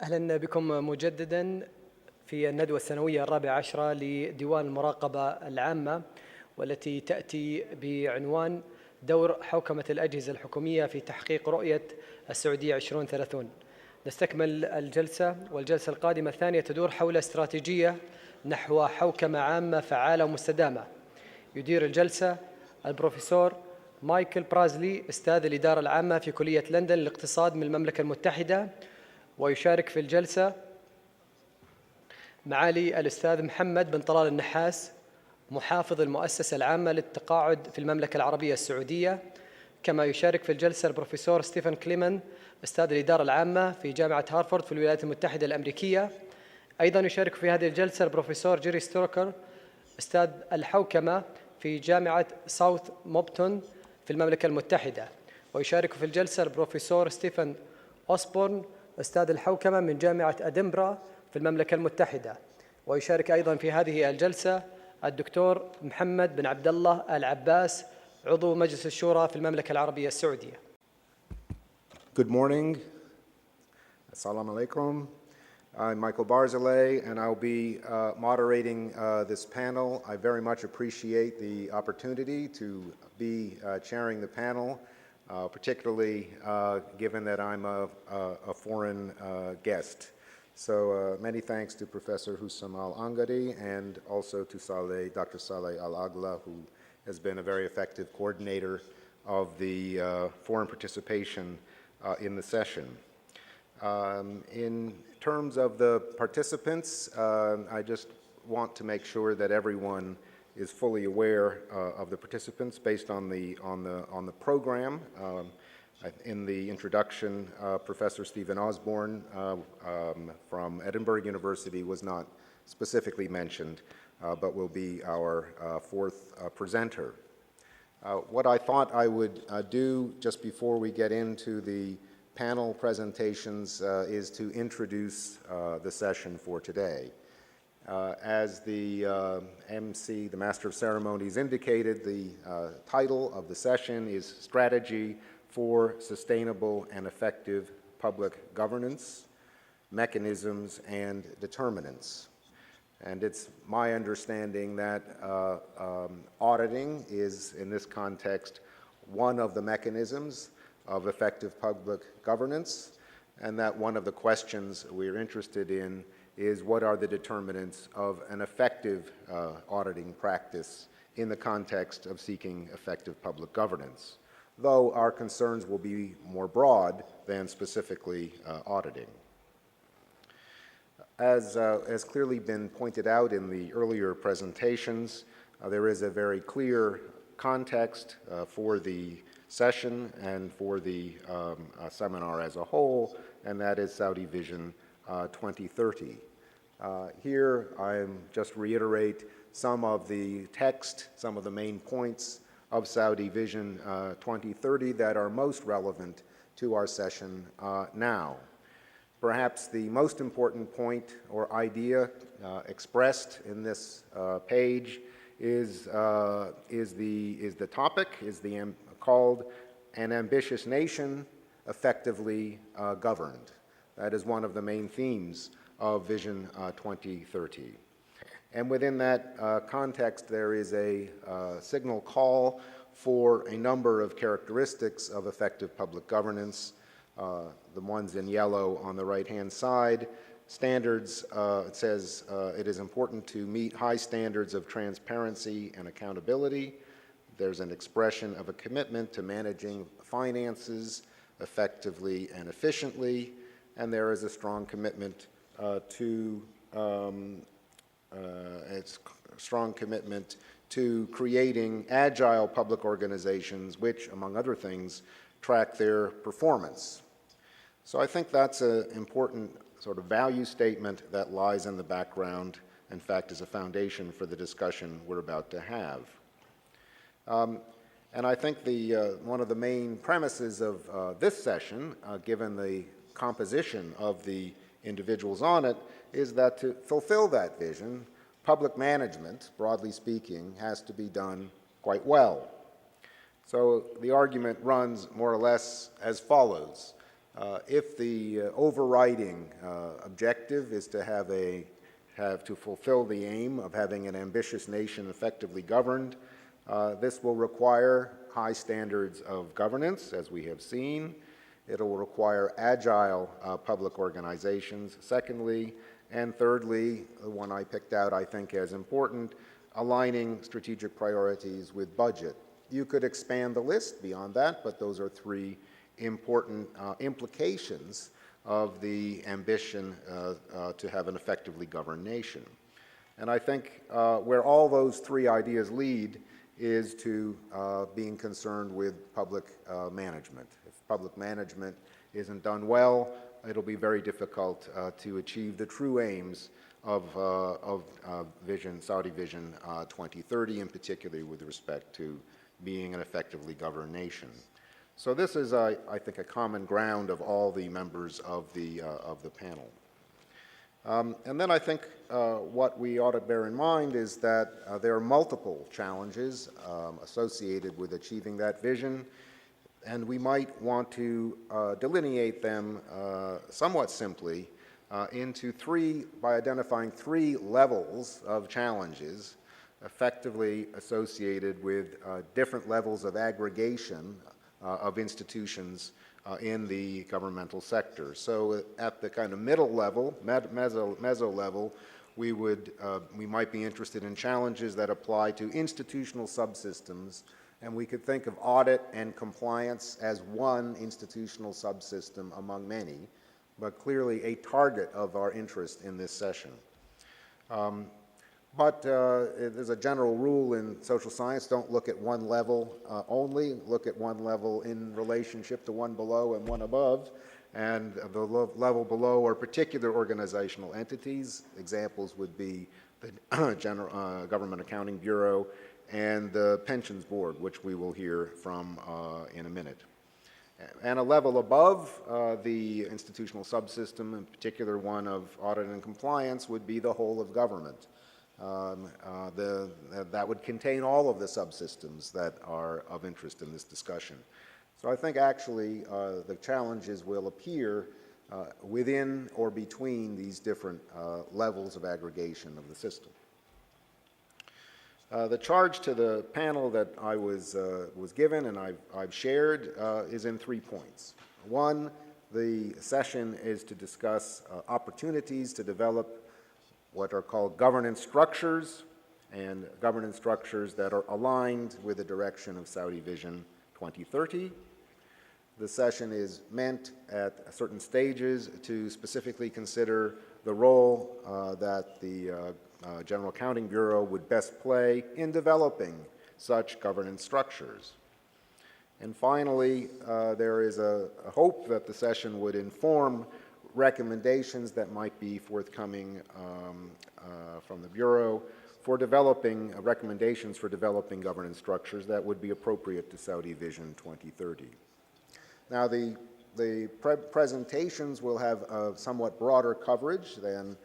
أهلا بكم مجددا في الندوة السنوية الرابعة عشرة لديوان المراقبة العامة، والتي تأتي بعنوان دور حوكمة الأجهزة الحكومية في تحقيق رؤية السعودية 2030. نستكمل الجلسة، والجلسة القادمة الثانية تدور حول استراتيجية نحو حوكمة عامة فعالة ومستدامة. يدير الجلسة البروفيسور مايكل برازلي، أستاذ الإدارة العامة في كلية لندن للاقتصاد من المملكة المتحدة. ويشارك في الجلسة معالي الأستاذ محمد بن طلال النحاس، محافظ المؤسسة العامة للتقاعد في المملكة العربية السعودية. كما يشارك في الجلسة البروفيسور ستيفن كليمان، أستاذ الإدارة العامة في جامعة هارفارد في الولايات المتحدة الأمريكية. أيضا يشارك في هذه الجلسة البروفيسور جيري ستروكر، أستاذ الحوكمة في جامعة ساوث موبتون في المملكة المتحدة. ويشارك في الجلسة البروفيسور ستيفن أوسبورن، أستاذ الحوكمة من جامعة أدنبرا في المملكة المتحدة. ويشارك أيضا في هذه الجلسة الدكتور محمد بن عبد الله العباس، عضو مجلس الشورى في المملكة العربية السعودية. Good morning. Assalamu alaikum. I'm Michael Barzilay, and I'll be moderating this panel. I very much appreciate the opportunity to be chairing the panel, particularly given that I'm a foreign guest. So many thanks to Professor Hussam Al-Angadi and also to Dr. Saleh Al-Agla, who has been a very effective coordinator of the foreign participation in the session. In terms of the participants, I just want to make sure that everyone is fully aware of the participants based on the program. In the introduction, Professor Stephen Osborne from Edinburgh University was not specifically mentioned, but will be our fourth presenter. What I thought I would do just before we get into the panel presentations is to introduce the session for today. As the MC, the Master of Ceremonies, indicated, the title of the session is Strategy for Sustainable and Effective Public Governance, Mechanisms and Determinants. And it's my understanding that auditing is, in this context, one of the mechanisms of effective public governance, and that one of the questions we're interested in is what are the determinants of an effective auditing practice in the context of seeking effective public governance, though our concerns will be more broad than specifically auditing. As clearly been pointed out in the earlier presentations, there is a very clear context for the session and for the seminar as a whole, and that is Saudi Vision 2030. Here I'm just reiterate some of the text, some of the main points of Saudi Vision 2030 that are most relevant to our session now. Perhaps the most important point or idea expressed in this page is the topic, called An Ambitious Nation Effectively Governed. That is one of the main themes of Vision 2030. And within that context, there is a signal call for a number of characteristics of effective public governance. The ones in yellow on the right-hand side. Standards, it says it is important to meet high standards of transparency and accountability. There's an expression of a commitment to managing finances effectively and efficiently, and there is a strong commitment to creating agile public organizations which, among other things, track their performance. So I think that's an important sort of value statement that lies in the background, in fact, is a foundation for the discussion we're about to have. And I think one of the main premises of this session, given the composition of the individuals on it, is that to fulfill that vision, public management, broadly speaking, has to be done quite well. So the argument runs more or less as follows. If the overriding objective is to have to fulfill the aim of having an ambitious nation effectively governed, this will require high standards of governance, as we have seen. It will require agile public organizations, secondly. And thirdly, the one I picked out I think as important, aligning strategic priorities with budget. You could expand the list beyond that, but those are three important implications of the ambition to have an effectively governed nation. And I think where all those three ideas lead is to being concerned with public management. If public management isn't done well, it'll be very difficult to achieve the true aims of Saudi Vision 2030, in particular with respect to being an effectively governed nation. So this is, I think, a common ground of all the members of the panel. And then I think what we ought to bear in mind is that there are multiple challenges associated with achieving that vision, and we might want to delineate them somewhat simply by identifying three levels of challenges effectively associated with different levels of aggregation of institutions in the governmental sector. So at the kind of middle level, meso level, we might be interested in challenges that apply to institutional subsystems, and we could think of audit and compliance as one institutional subsystem among many, but clearly a target of our interest in this session. But there's a general rule in social science: don't look at one level only, look at one level in relationship to one below and one above. And the level below are particular organizational entities. Examples would be the Government Accounting Bureau and the Pensions Board, which we will hear from in a minute. And a level above the institutional subsystem, in particular one of audit and compliance, would be the whole of government. That would contain all of the subsystems that are of interest in this discussion. So I think actually the challenges will appear within or between these different levels of aggregation of the system. The charge to the panel that I was given and I've shared is in 3 points. One, the session is to discuss opportunities to develop what are called governance structures, and governance structures that are aligned with the direction of Saudi Vision 2030. The session is meant at certain stages to specifically consider the role that the General Accounting Bureau would best play in developing such governance structures. And finally, there is a hope that the session would inform recommendations that might be forthcoming from the Bureau for developing recommendations for developing governance structures that would be appropriate to Saudi Vision 2030. Now, the presentations will have a somewhat broader coverage than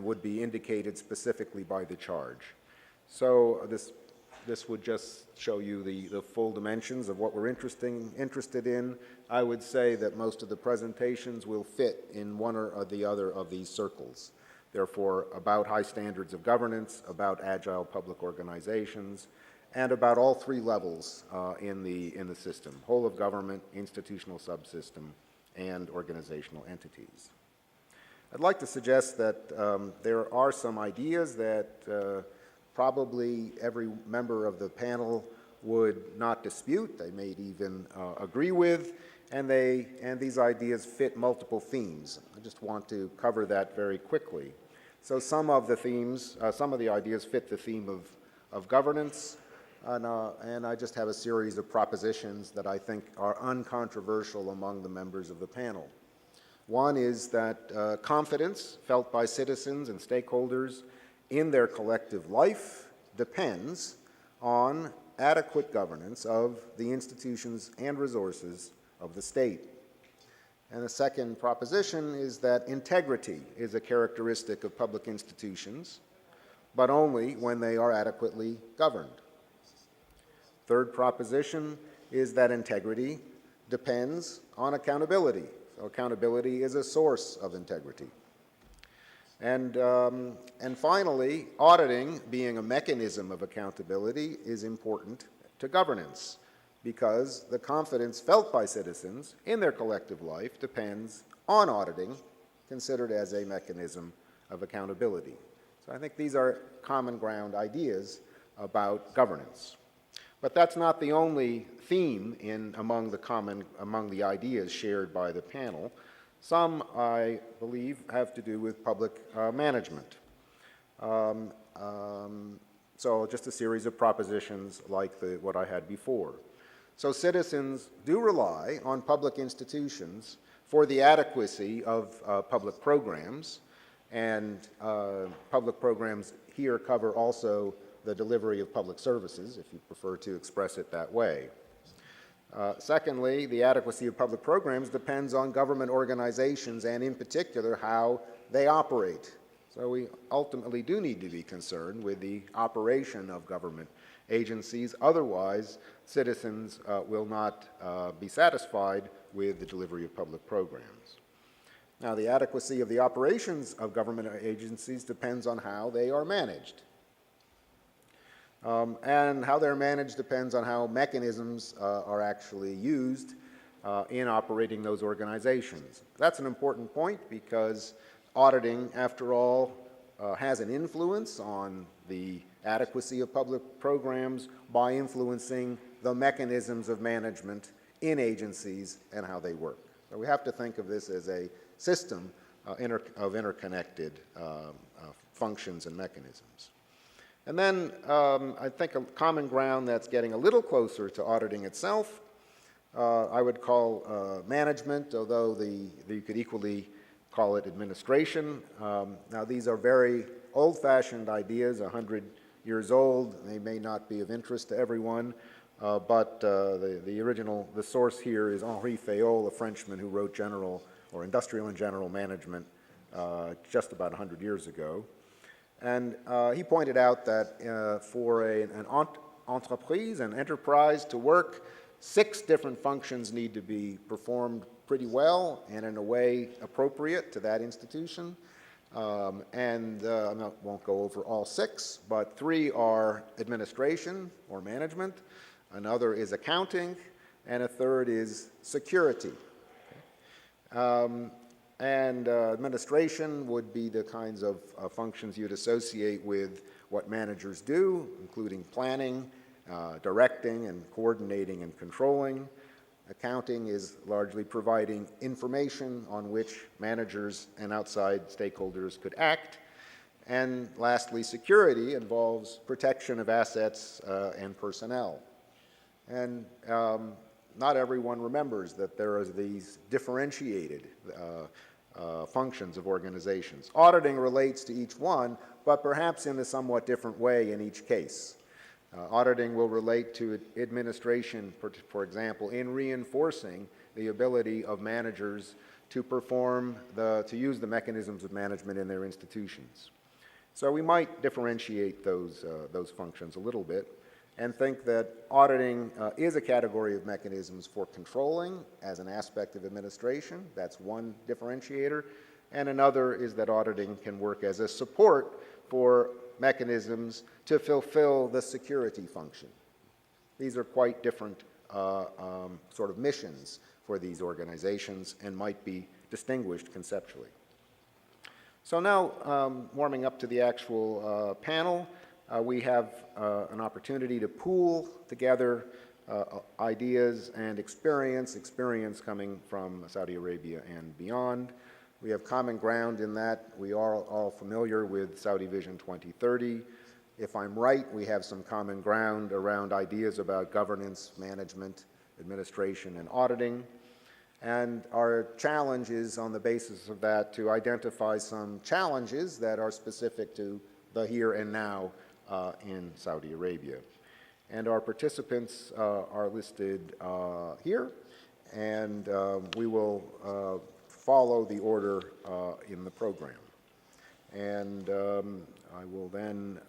would be indicated specifically by the charge. So this would just show you the full dimensions of what we're interested in. I would say that most of the presentations will fit in one or the other of these circles. Therefore, about high standards of governance, about agile public organizations, and about all three levels in the system: whole of government, institutional subsystem, and organizational entities. I'd like to suggest that there are some ideas that probably every member of the panel would not dispute. They may even agree with, and these ideas fit multiple themes. I just want to cover that very quickly. So some of the themes, some of the ideas fit the theme of governance, and I just have a series of propositions that I think are uncontroversial among the members of the panel. One is that confidence felt by citizens and stakeholders in their collective life depends on adequate governance of the institutions and resources of the state. And the second proposition is that integrity is a characteristic of public institutions, but only when they are adequately governed. Third proposition is that integrity depends on accountability. So accountability is a source of integrity. And finally, auditing, being a mechanism of accountability, is important to governance because the confidence felt by citizens in their collective life depends on auditing, considered as a mechanism of accountability. So I think these are common ground ideas about governance. But that's not the only theme among the ideas shared by the panel. Some, I believe, have to do with public management. So just a series of propositions like what I had before. So citizens do rely on public institutions for the adequacy of public programs, and public programs here cover also the delivery of public services, if you prefer to express it that way. Secondly, the adequacy of public programs depends on government organizations and, in particular, how they operate. So we ultimately do need to be concerned with the operation of government agencies. Otherwise, citizens will not be satisfied with the delivery of public programs. Now, the adequacy of the operations of government agencies depends on how they are managed. And how they're managed depends on how mechanisms are actually used in operating those organizations. That's an important point because auditing, after all, has an influence on the adequacy of public programs by influencing the mechanisms of management in agencies and how they work. So we have to think of this as a system of interconnected functions and mechanisms. And then I think a common ground that's getting a little closer to auditing itself, I would call management, although you could equally call it administration. Now these are very old-fashioned ideas, 100 years old. They may not be of interest to everyone, but the source here is Henri Fayol, a Frenchman who wrote Industrial and General Management just about 100 years ago. And he pointed out that for an entreprise, an enterprise to work, 6 different functions need to be performed pretty well and in a way appropriate to that institution. I won't go over all 6, but 3 are administration or management, another is accounting, and a third is security. Administration would be the kinds of functions you'd associate with what managers do, including planning, directing, and coordinating and controlling. Accounting is largely providing information on which managers and outside stakeholders could act. And lastly, security involves protection of assets and personnel. And not everyone remembers that there are these differentiated functions of organizations. Auditing relates to each one, but perhaps in a somewhat different way in each case. Auditing will relate to administration, for example, in reinforcing the ability of managers to use the mechanisms of management in their institutions. So we might differentiate those functions a little bit and think that auditing is a category of mechanisms for controlling as an aspect of administration. That's one differentiator. And another is that auditing can work as a support for mechanisms to fulfill the security function. These are quite different sort of missions for these organizations and might be distinguished conceptually. So now, warming up to the actual panel, we have an opportunity to pool together ideas and experience coming from Saudi Arabia and beyond. We have common ground in that we are all familiar with Saudi Vision 2030. If I'm right, we have some common ground around ideas about governance, management, administration, and auditing. And our challenge is, on the basis of that, to identify some challenges that are specific to the here and now in Saudi Arabia. And our participants are listed here, and we will follow the order in the program. And I will then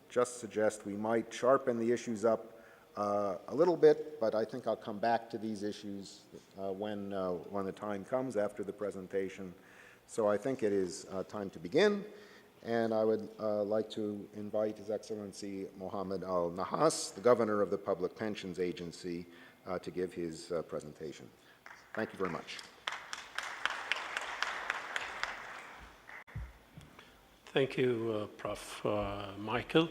just suggest we might sharpen the issues up a little bit, but I think I'll come back to these issues when the time comes after the presentation. So I think it is time to begin, and I would like to invite His Excellency Mohammed Al-Nahas, the Governor of the Public Pensions Agency, to give his presentation. Thank you very much. Thank you, Prof. Michael.